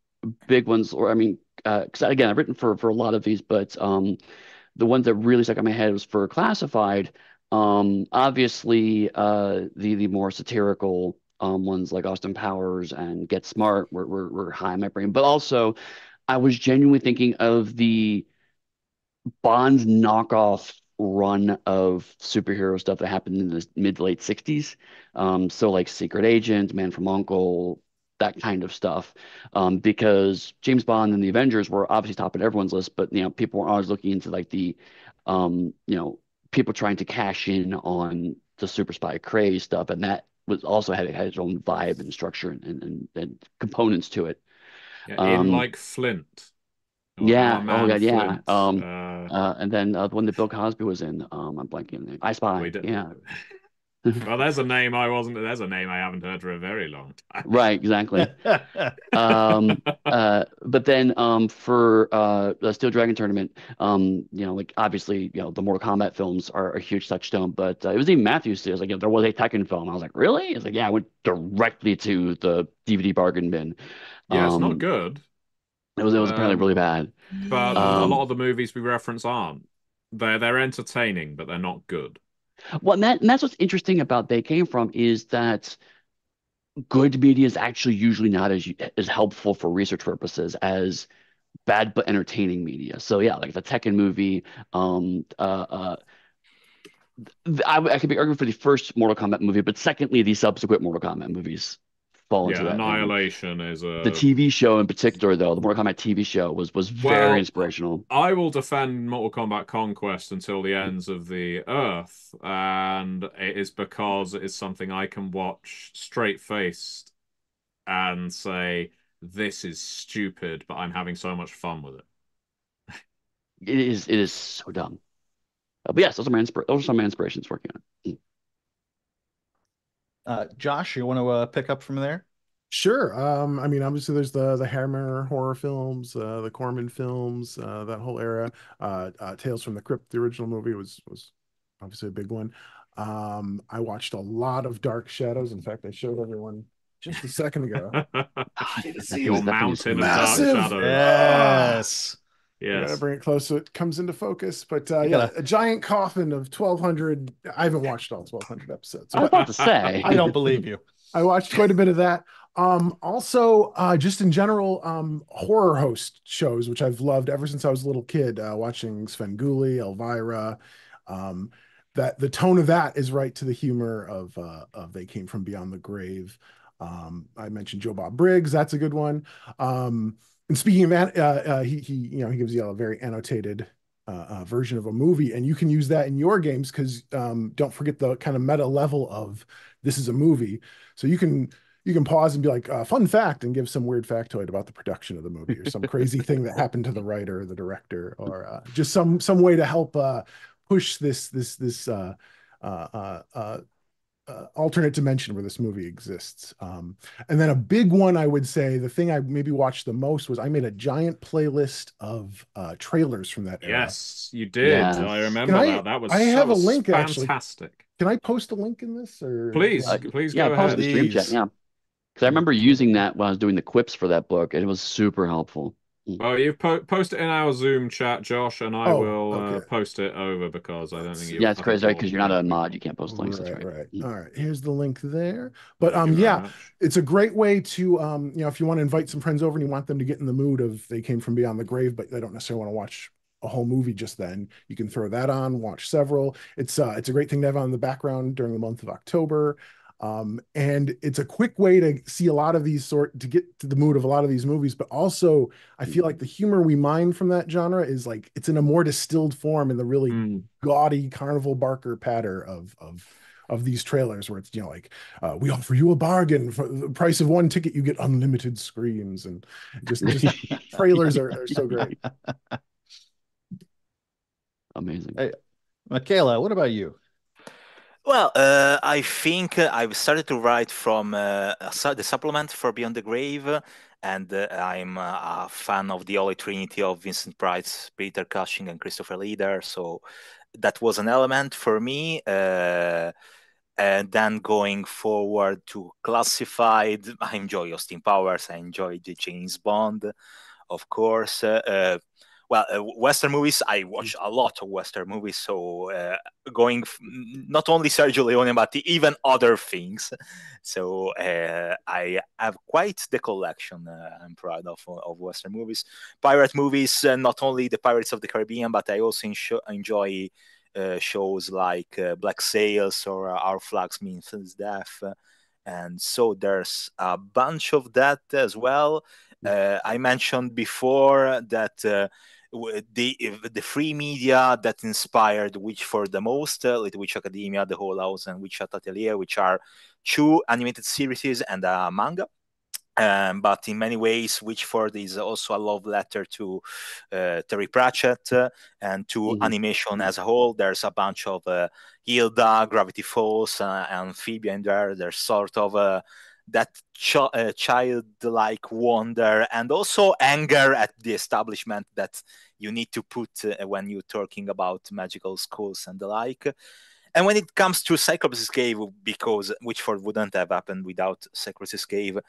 big ones, or I mean, because again, I've written for a lot of these, but the ones that really stuck in my head was for Classified. Obviously, the more satirical ones like Austin Powers and Get Smart were high in my brain, but also I was genuinely thinking of the Bond's knockoff run of superhero stuff that happened in the mid to late 60s. So like Secret Agent, Man from Uncle, that kind of stuff, because James Bond and the Avengers were obviously top of everyone's list, but people were always looking into like the people trying to cash in on the super spy craze stuff, and that was also had its own vibe and structure and components to it. Yeah, in Um, like Flint, or our yeah, oh man god, yeah. Flint. And then the one that Bill Cosby was in, I'm blanking on the name. I We Spy. did. Yeah. Well, there's a name I wasn't. There's a name I haven't heard for a very long time. Right, exactly. But then for the Steel Dragon tournament, like obviously, the Mortal Kombat films are a huge touchstone, but it was even Matthews too. It was like, there was a Tekken film. I was like, really? It's like, yeah, I went directly to the DVD bargain bin. Yeah, it's not Um, good. it was apparently really bad. But a lot Um, of the movies we reference aren't. They're entertaining, but they're not good. well, and that's what's interesting about They Came From is that good media is actually usually not as helpful for research purposes as bad but entertaining media. So yeah, like the Tekken movie, I could be arguing for the first Mortal Kombat movie, but secondly, the subsequent Mortal Kombat movies fall into Yeah, that. Annihilation is The a TV show in particular, though, the Mortal Kombat TV show was very well. inspirational. I will defend Mortal Kombat Conquest until the ends of the earth, and it is because it is something I can watch straight faced and say, this is stupid, but I'm having so much fun with it. It is so dumb. But yes, those are some of my inspirations working on it. Josh, you want to pick up from there? Sure. I mean, obviously, there's the Hammer horror films, the Corman films, that whole era. Tales from the Crypt, the original movie was obviously a big one. I watched a lot of Dark Shadows. In fact, I showed everyone just a second ago. You That see thing was Your it, that thing was mountain of huge. dark massive. shadows. Ah, Yes. I gotta Yes. bring it close so it comes into focus. But You yeah, gotta. a giant coffin of 1,200. I haven't watched all 1,200 episodes, I was but about to say. I don't believe you. I watched quite a bit of that. Also, just in general, horror host shows, which I've loved ever since I was a little kid, watching Svengoolie, Elvira. Um, that the tone of that is right to the humor of They Came From Beyond the Grave. I mentioned Joe Bob Briggs, that's a good one. And speaking of that, he gives you a very annotated version of a movie, and you can use that in your games because don't forget the kind of meta level of this is a movie. So you can pause and be like, fun fact, and give some weird factoid about the production of the movie or some crazy thing that happened to the writer or the director or just some way to help push this alternate dimension where this movie exists. And then a big one, I would say, the thing I maybe watched the most was I made a giant playlist of trailers from that era. Yes, you did. I Yes. Can remember I? that. That I was have a link actually. fantastic. Can I post a link in this or Please, please Yeah, I go posted the ahead. stream chat. Please. Yeah. Because I remember using that when I was doing the quips for that book, and it was super helpful. Well, you post it in our Zoom chat, Josh, and I Oh, will okay. post it over because I don't Let's think see. Yeah, it's I think crazy, right? Because you're not yeah. a mod, you can't post links. That's Right, right. right. All right. Here's the link there. But Thank you very yeah, much. it's a great way to if you want to invite some friends over and you want them to get in the mood of They Came From Beyond the Grave, but they don't necessarily want to watch a whole movie just then. You can throw that on, watch several. It's a great thing to have on the background during the month of October. And it's a quick way to see a lot of these to get to the mood of a lot of these movies, but also I feel like the humor we mine from that genre is like it's in a more distilled form in the really Mm. gaudy carnival barker patter of these trailers where it's like we offer you a bargain for the price of one ticket you get unlimited screams and just trailers are so great. Amazing. Hey, Michaela, what about you? Well, I think I've started to write from the supplement for Beyond the Grave, and I'm a fan of the Holy Trinity of Vincent Price, Peter Cushing, and Christopher Leader. So that was an element for me. And then going forward to classified, I enjoy Austin Powers. I enjoy the James Bond, of course. Western movies, I watch a lot of Western movies, so not only Sergio Leone, but even other things. So I have quite the collection. I'm proud of Western movies. Pirate movies, not only the Pirates of the Caribbean, but I also enjoy shows like Black Sails or Our Flags Means Death. And so there's a bunch of that as well. I mentioned before that the free media that inspired Witch for the most, Little Witch Academia, The Whole House, and Witch Atelier, which are two animated series and a manga. But in many ways, Witchford is also a love letter to Terry Pratchett and to animation as a whole. There's a bunch of Hilda, Gravity Falls, Amphibia in there. There's sort of that childlike wonder and also anger at the establishment that you need to put when you're talking about magical schools and the like. And when it comes to Cyclops' Cave, because Witchford wouldn't have happened without Cyclops' Cave,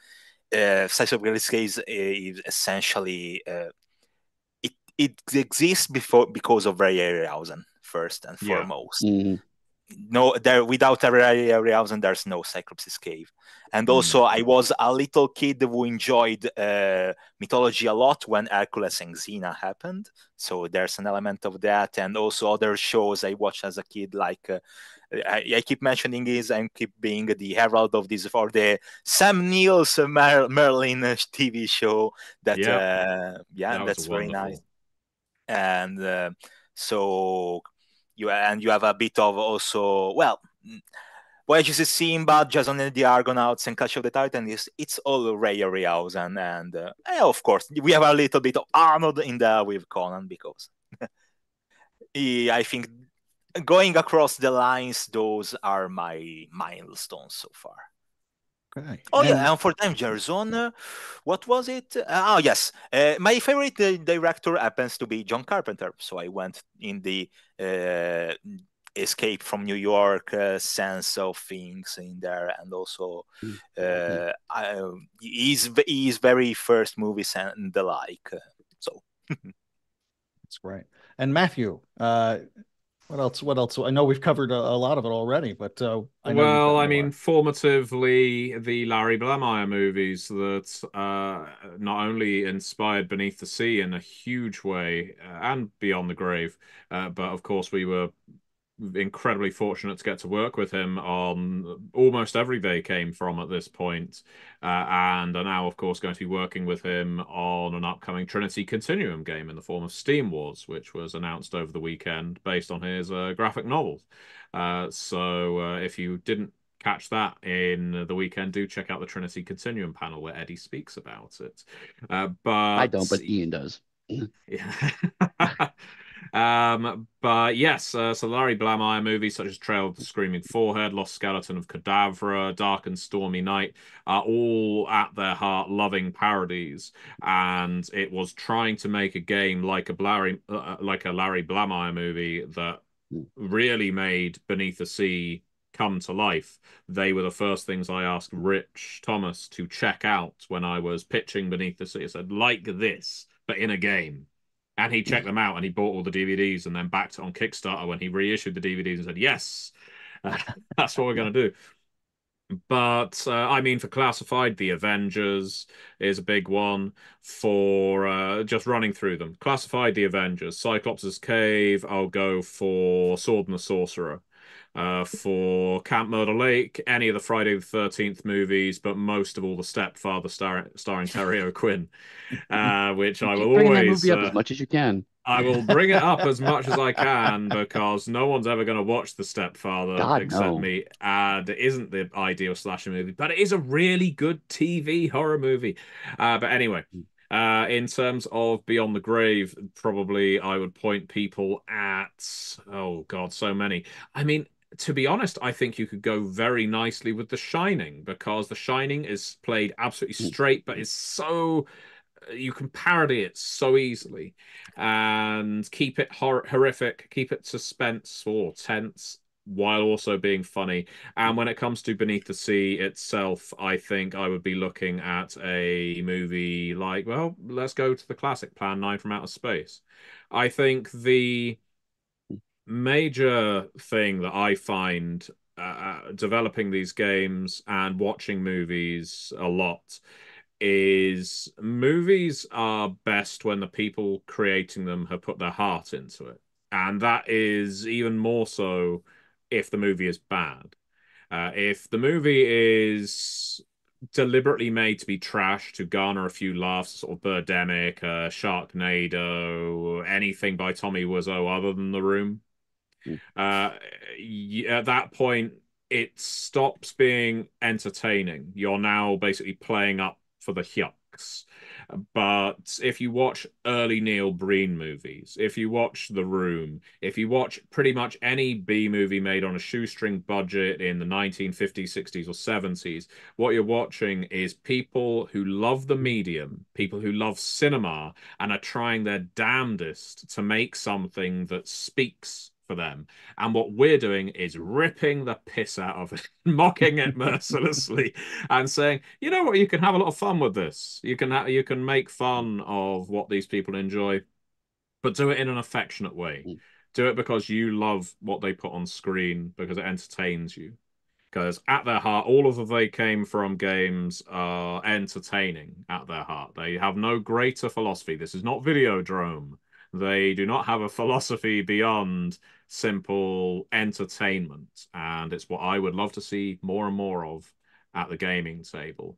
Cyclops Cave is essentially it exists because of Ray Harryhausen first and foremost. No, there without Ray Harryhausen, there's no Cyclops' Cave. And also, I was a little kid who enjoyed mythology a lot when Hercules and Xena happened. So there's an element of that, and also other shows I watched as a kid, like I keep mentioning is and keep being the herald of this for the Sam Neill's Merlin TV show. That that's very nice. And so you have a bit of also Voyages is Simba, Jason and the Argonauts, and Clash of the Titans. It's all Ray Harryhausen, and of course we have a little bit of Arnold in there with Conan because I think going across the lines, those are my milestones so far. Okay. Oh, yeah, and for Time Zone, what was it? Oh, yes. My favorite director happens to be John Carpenter. So I went in the Escape from New York sense of things in there. And also, his very first movies and the like. So that's great. And Matthew, what else? What else? I know we've covered a lot of it already, but I know you've got I more. mean, formatively, the Larry Blamire movies that not only inspired Beneath the Sea in a huge way and Beyond the Grave, but of course we were incredibly fortunate to get to work with him on almost every They Came From at this point, and are now, of course, going to be working with him on an upcoming Trinity Continuum game in the form of Steam Wars, which was announced over the weekend based on his graphic novels. So if you didn't catch that in the weekend, do check out the Trinity Continuum panel where Eddie speaks about it. But I don't, but Ian does. Yeah. But yes, so Larry Blamire movies such as Trail of the Screaming Forehead, Lost Skeleton of Cadavra, Dark and Stormy Night are all at their heart loving parodies, and it was trying to make a game like a Larry Blamire movie that really made Beneath the Sea come to life. They were the first things I asked Rich Thomas to check out when I was pitching Beneath the Sea. I said, like this, but in a game. And he checked them out and he bought all the DVDs and then backed it on Kickstarter when he reissued the DVDs and said, yes, that's what we're going to do. But I mean, for Classified, The Avengers is a big one for just running through them. Classified, The Avengers, Cyclops' Cave, I'll go for Sword and the Sorcerer. For Camp Murder Lake, any of the Friday the 13th movies, but most of all the Stepfather starring Terry O'Quinn, which I will Bring that always movie up as much as you can. I will bring it up as much as I can because no one's ever going to watch The Stepfather God, except no. me. And it isn't the ideal slasher movie, but it is a really good TV horror movie. But anyway, in terms of Beyond the Grave, probably I would point people at, oh God, so many. I mean, to be honest, I think you could go very nicely with The Shining because The Shining is played absolutely straight, but is so you can parody it so easily and keep it horrific, keep it suspense or tense while also being funny. And when it comes to Beneath the Sea itself, I think I would be looking at a movie like, well, let's go to the classic Plan 9 from Outer Space. I think the major thing that I find developing these games and watching movies a lot is movies are best when the people creating them have put their heart into it. And that is even more so if the movie is bad. If the movie is deliberately made to be trash to garner a few laughs, sort of Birdemic, Sharknado, anything by Tommy Wiseau other than The Room, Mm. uh, at that point, it stops being entertaining. You're now basically playing up for the yucks. But if you watch early Neil Breen movies, if you watch The Room, if you watch pretty much any B movie made on a shoestring budget in the 1950s, 60s, or 70s, what you're watching is people who love the medium, people who love cinema, and are trying their damnedest to make something that speaks for them. And what we're doing is ripping the piss out of it, mocking it mercilessly, and saying, you know what, you can have a lot of fun with this. You can make fun of what these people enjoy, but do it in an affectionate way. Mm. Do it because you love what they put on screen because it entertains you. Because at their heart, all of the They Came From games are entertaining at their heart. They have no greater philosophy. This is not Videodrome. They do not have a philosophy beyond simple entertainment. And it's what I would love to see more and more of at the gaming table.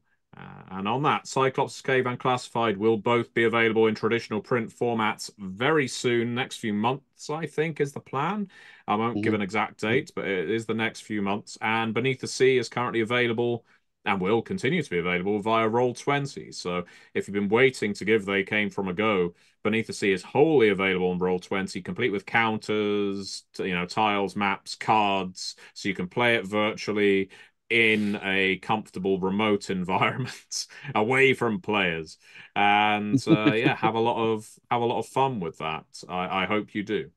And on that, Cyclops Cave and Classified will both be available in traditional print formats very soon, next few months, I think, is the plan. I won't give Mhm. an exact date, but it is the next few months. And Beneath the Sea is currently available and will continue to be available via Roll20. So if you've been waiting to give They Came From a go, Beneath the Sea is wholly available on Roll20, complete with counters, tiles, maps, cards, so you can play it virtually in a comfortable remote environment away from players. And yeah, have a lot of fun with that. I hope you do.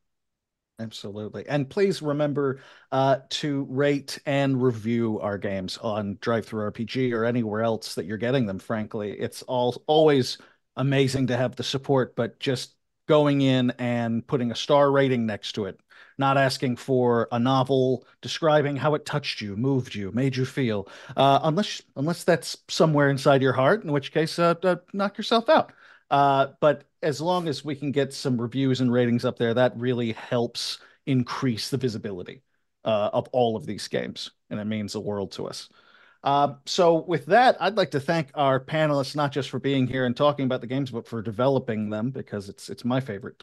Absolutely. And please remember to rate and review our games on Drive-Thru RPG or anywhere else that you're getting them, frankly. It's always amazing to have the support, but just going in and putting a star rating next to it, not asking for a novel describing how it touched you, moved you, made you feel, unless that's somewhere inside your heart, in which case, knock yourself out. But as long as we can get some reviews and ratings up there, that really helps increase the visibility of all of these games, and it means the world to us. So with that, I'd like to thank our panelists not just for being here and talking about the games, but for developing them because it's my favorite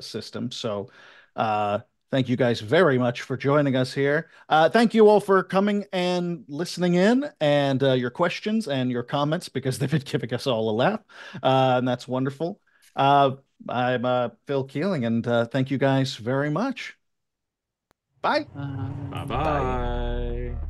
system. So uh, thank you guys very much for joining us here. Thank you all for coming and listening in and your questions and your comments because they've been giving us all a laugh, and that's wonderful. Uh, I'm Phil Keeling, and thank you guys very much. Bye. Bye Bye. Bye. bye.